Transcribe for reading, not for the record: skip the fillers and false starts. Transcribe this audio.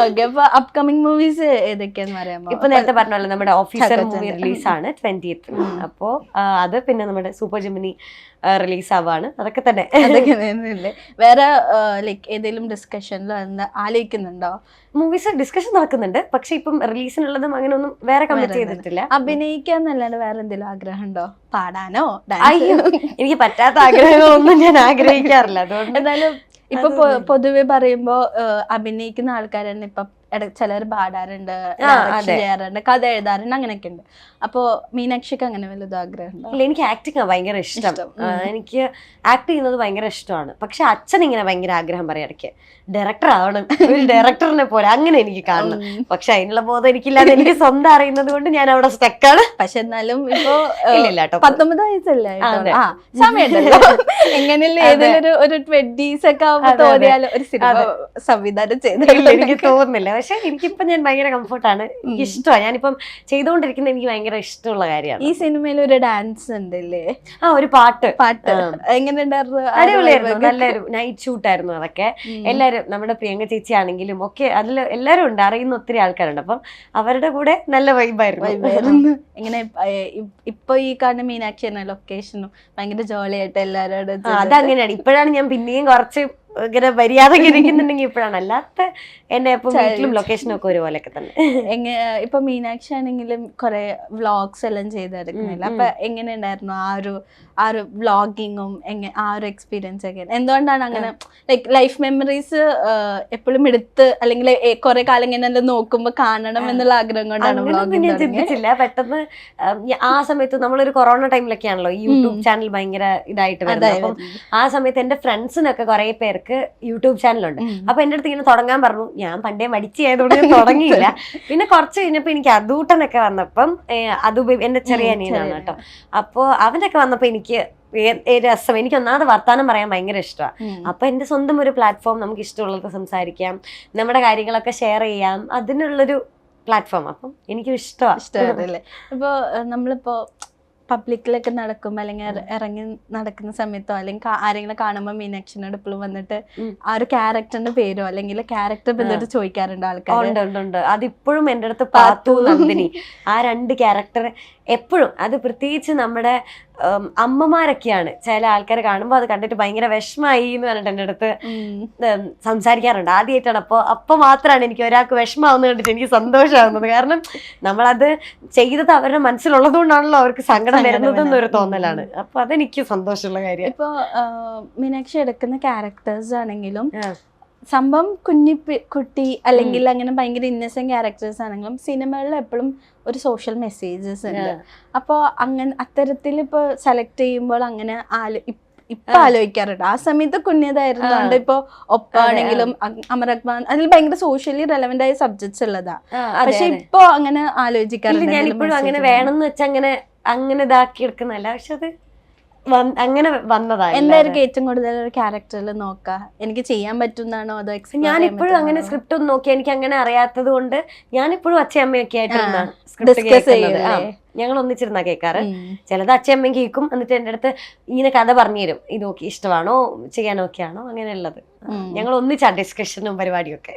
Okay, അപ്പൊ upcoming movies ഏതൊക്കെയാന്ന് പറയാമോ? ഇപ്പൊ നേരത്തെ പറഞ്ഞല്ലോ നമ്മുടെ ഓഫീസർ മൂവി റിലീസാണ് 20th. അപ്പോ അത് പിന്നെ നമ്മുടെ സൂപ്പർ ജെമിനി റിലീസ് ആവാണ്. അതൊക്കെ തന്നെ. അതൊക്കെ തന്നെയല്ലേ. വേറെ ലൈക്ക് ഏതെങ്കിലും ഡിസ്കഷനിലോ എന്താ ആലോചിക്കുന്നുണ്ടോ? മൂവീസ് ഡിസ്കഷൻ നടക്കുന്നുണ്ട്, പക്ഷെ ഇപ്പം റിലീസിനുള്ളതും അങ്ങനെ ഒന്നും വേറെ കമ്മിറ്റ് ചെയ്തിട്ടില്ല. അഭിനയിക്കാന്നല്ലാണ്ട് വേറെ എന്തെങ്കിലും ആഗ്രഹം ഉണ്ടോ? പാടാനോ അയ്യോ, എനിക്ക് പറ്റാത്ത ആഗ്രഹങ്ങളൊന്നും ഞാൻ ആഗ്രഹിക്കാറില്ല. അതുകൊണ്ട് എന്തായാലും ഇപ്പൊ പൊതുവെ പറയുമ്പോ അഭിനയിക്കുന്ന ആൾക്കാർ തന്നെ ഇപ്പൊ ചിലർ പാടാറുണ്ട്, ഡയറക്ഷൻ ചെയ്യാറുണ്ട്, കഥ എഴുതാറുണ്ട്, അങ്ങനെയൊക്കെ ഉണ്ട്. അപ്പൊ മീനാക്ഷിക്ക് അങ്ങനെ വല്ലതും ആഗ്രഹം ഉണ്ടോ? ഇല്ല, എനിക്ക് ആക്ടിങ് ഭയങ്കര ഇഷ്ടം. എനിക്ക് ആക്ട് ചെയ്യുന്നത് ഭയങ്കര ഇഷ്ടമാണ്. പക്ഷെ അച്ഛൻ ഇങ്ങനെ ഭയങ്കര ആഗ്രഹം പറയാം ഇടയ്ക്ക്, ഡയറക്ടർ ആവണം, ഒരു ഡയറക്ടറിനെ പോലെ അങ്ങനെ എനിക്ക് കാണണം. പക്ഷെ അതിനുള്ള ബോധം എനിക്കില്ലാതെ എനിക്ക് സ്വന്തം അറിയുന്നത് കൊണ്ട് ഞാൻ അവിടെ സ്റ്റക്കാണ്. പക്ഷെ എന്നാലും ഇപ്പൊ ഇല്ല 19 വയസ്സല്ലേ, സമയമുണ്ടല്ലോ. എങ്ങനെയല്ല ഏതെങ്കിലും ഒരു 20s ഒക്കെ ആവുമ്പോ തോന്നിയാലും ഒരു സിനിമ സംവിധാനം ചെയ്തില്ല എനിക്ക് തോന്നുന്നില്ല. പക്ഷെ എനിക്കിപ്പം ഞാൻ ഭയങ്കര കംഫർട്ടാണ്, എനിക്ക് ഇഷ്ടമാണ്. ഞാനിപ്പം ചെയ്തുകൊണ്ടിരിക്കുന്നത് എനിക്ക് ഭയങ്കര ഇഷ്ടമുള്ള കാര്യമാണ്. ഈ സിനിമയിൽ ഒരു ഡാൻസ് ഉണ്ടല്ലേ, ഒരു പാട്ട് എങ്ങനെ ഉണ്ടായിരുന്നു? അടിപൊളിയായിരുന്നു, നല്ലൊരു നൈറ്റ് ഷൂട്ട് ആയിരുന്നു. അതൊക്കെ എല്ലാവരും, നമ്മുടെ പ്രിയങ്ക ചേച്ചി ആണെങ്കിലും ഒക്കെ അതിൽ എല്ലാവരും ഉണ്ട്, അറിയുന്ന ഒത്തിരി ആൾക്കാരുണ്ട്. അപ്പം അവരുടെ കൂടെ നല്ല വൈബായിരുന്നു. എങ്ങനെ ഇപ്പൊ ഈ കാണുന്ന മീനാക്ഷി എന്ന ലൊക്കേഷനും ഭയങ്കര ജോളിയായിട്ട് എല്ലാവരോടും അതങ്ങനെയാണ്. ഇപ്പോഴാണ് ഞാൻ പിന്നെയും കുറച്ച് ഇങ്ങനെ മര്യാദക്ക് ഇരിക്കുന്നുണ്ടെങ്കിൽ ഇപ്പോഴാണ്, അല്ലാത്ത എന്നെ ഇപ്പം വീട്ടിലും ലൊക്കേഷനും ഒക്കെ ഒരുപോലെയൊക്കെ തന്നെ. ഇപ്പൊ മീനാക്ഷി ആണെങ്കിലും കുറെ വ്ളോഗ്സ് എല്ലാം ചെയ്തെടുക്കുന്നില്ല. അപ്പൊ എങ്ങനെ ഉണ്ടായിരുന്നു ആ ഒരു വ്ളോഗിങ്ങും ആ ഒരു എക്സ്പീരിയൻസ് ഒക്കെ? എന്തുകൊണ്ടാണ് അങ്ങനെ ലൈക്ക് ലൈഫ് മെമ്മറീസ് എപ്പോഴും എടുത്ത് അല്ലെങ്കിൽ കുറെ കാലം ഇങ്ങനെ നോക്കുമ്പോ കാണണം എന്നുള്ള ആഗ്രഹം കൊണ്ടാണ് ഞാൻ ചിന്തിച്ചില്ല. പെട്ടെന്ന് ആ സമയത്ത് നമ്മളൊരു കൊറോണ ടൈമിലൊക്കെ ആണല്ലോ ഈ യൂട്യൂബ് ചാനൽ ഭയങ്കര ഇതായിട്ട് വരുന്നത്. അപ്പം ആ സമയത്ത് എന്റെ ഫ്രണ്ട്സിനൊക്കെ കുറെ പേർക്ക് യൂട്യൂബ് ചാനലുണ്ട്. അപ്പൊ എന്റെ അടുത്ത് ഇങ്ങനെ തുടങ്ങാൻ പറഞ്ഞു. ഞാൻ പണ്ടേ മടിച്ചായതുകൊണ്ട് ഞാൻ തുടങ്ങിയില്ല. പിന്നെ കുറച്ച് കഴിഞ്ഞപ്പോ എനിക്ക് അതൂട്ടനൊക്കെ വന്നപ്പം, അത് എന്റെ ചെറിയ അനിയനാണ് കേട്ടോ, അപ്പൊ അവനൊക്കെ വന്നപ്പോ എനിക്ക് രസം, എനിക്ക് ഒന്നാമത് വർത്താനം പറയാൻ ഭയങ്കര ഇഷ്ടമാണ്. അപ്പൊ എന്റെ സ്വന്തം ഒരു പ്ലാറ്റ്ഫോം, നമുക്ക് ഇഷ്ടമുള്ളത് സംസാരിക്കാം, നമ്മുടെ കാര്യങ്ങളൊക്കെ ഷെയർ ചെയ്യാം, അതിനുള്ളൊരു പ്ലാറ്റ്ഫോം. അപ്പം എനിക്കും ഇഷ്ടമാണ്. ഇപ്പൊ നമ്മളിപ്പോ പബ്ലിക്കിലൊക്കെ നടക്കുമ്പോ അല്ലെങ്കിൽ ഇറങ്ങി നടക്കുന്ന സമയത്തോ അല്ലെങ്കിൽ ആരെങ്കിലും കാണുമ്പോ മീനാക്ഷിനോട് ഇപ്പോഴും വന്നിട്ട് ആ ഒരു ക്യാരക്ടറിന്റെ പേരോ അല്ലെങ്കിൽ ക്യാരക്ടർ ബന്ധപ്പെട്ട് ചോദിക്കാറുണ്ട് ആൾക്കാർ? ഉണ്ട്. അതിപ്പോഴും എൻ്റെ അടുത്ത് പാത്തു, നന്ദിനി, ആ 2 ക്യാരക്ടർ എപ്പോഴും, അത് പ്രത്യേകിച്ച് നമ്മുടെ അമ്മമാരൊക്കെയാണ് ചില ആൾക്കാർ കാണുമ്പോൾ അത് കണ്ടിട്ട് ഭയങ്കര വിഷമായി എന്ന് പറഞ്ഞിട്ട് എൻ്റെ അടുത്ത് സംസാരിക്കാറുണ്ട്. ആദ്യമായിട്ടാണ്. അപ്പോൾ മാത്രമാണ് എനിക്ക് ഒരാൾക്ക് വിഷമാവുന്നത് കണ്ടിട്ട് എനിക്ക് സന്തോഷമാകുന്നത്. കാരണം നമ്മളത് ചെയ്തത് അവരുടെ മനസ്സിലുള്ളത് കൊണ്ടാണല്ലോ അവർക്ക് സങ്കടം വരുന്നതെന്നൊരു തോന്നലാണ്. അപ്പൊ അതെനിക്ക് സന്തോഷമുള്ള കാര്യം. ഇപ്പൊ മീനാക്ഷി എടുക്കുന്ന ക്യാരക്ടേഴ്സ് ആണെങ്കിലും സംഭവം കുട്ടി അല്ലെങ്കിൽ അങ്ങനെ ഭയങ്കര ഇന്നസെന്റ് ക്യാരക്ടേഴ്സ് ആണെങ്കിലും സിനിമകളിൽ എപ്പോഴും ഒരു സോഷ്യൽ മെസ്സേജസ് ഉണ്ട്. അപ്പോൾ അങ്ങനെ അത്തരത്തിൽ ഇപ്പൊ സെലക്ട് ചെയ്യുമ്പോൾ അങ്ങനെ ഇപ്പൊ ആലോചിക്കാറുണ്ട്. ആ സമയത്ത് കുഞ്ഞതായിരുന്നുകൊണ്ട് ഇപ്പൊ ഒപ്പാണെങ്കിലും അമരക്മാൻ അതിൽ ഭയങ്കര സോഷ്യലി റെലവെന്റ് ആയ സബ്ജക്ട്സ് ഉള്ളതാ. പക്ഷെ ഇപ്പൊ അങ്ങനെ ആലോചിക്കാറുണ്ട്. ഞാൻ ഇപ്പോഴും അങ്ങനെ വേണമെന്ന് വെച്ചാൽ അങ്ങനെ ഇതാക്കി എടുക്കുന്നല്ല. പക്ഷെ അത് അങ്ങനെ വന്നതാണ്. എന്തായിരിക്കും ഏറ്റവും കൂടുതൽ ഒരു ക്യാരക്ടറിൽ നോക്കുക? എനിക്ക് ചെയ്യാൻ പറ്റുന്നതാണോ അതോ ഞാനിപ്പോഴും അങ്ങനെ സ്ക്രിപ്റ്റ് ഒന്നും നോക്കി എനിക്ക് അങ്ങനെ അറിയാത്തത് കൊണ്ട് ഞാനിപ്പോഴും അച്ഛയമ്മയൊക്കെ ആയിട്ടിരുന്ന ഞങ്ങൾ ഒന്നിച്ചിരുന്ന കേൾക്കാറ്. ചിലത് അച്ഛയമ്മയും കേൾക്കും, എന്നിട്ട് എൻ്റെ അടുത്ത് ഇങ്ങനെ കഥ പറഞ്ഞു തരും, ഇത് നോക്കി ഇഷ്ടമാണോ, ചെയ്യാൻ ഓക്കെ ആണോ, അങ്ങനെയുള്ളത്. ഞങ്ങൾ ഒന്നിച്ചാ ഡിസ്കഷനും പരിപാടിയൊക്കെ.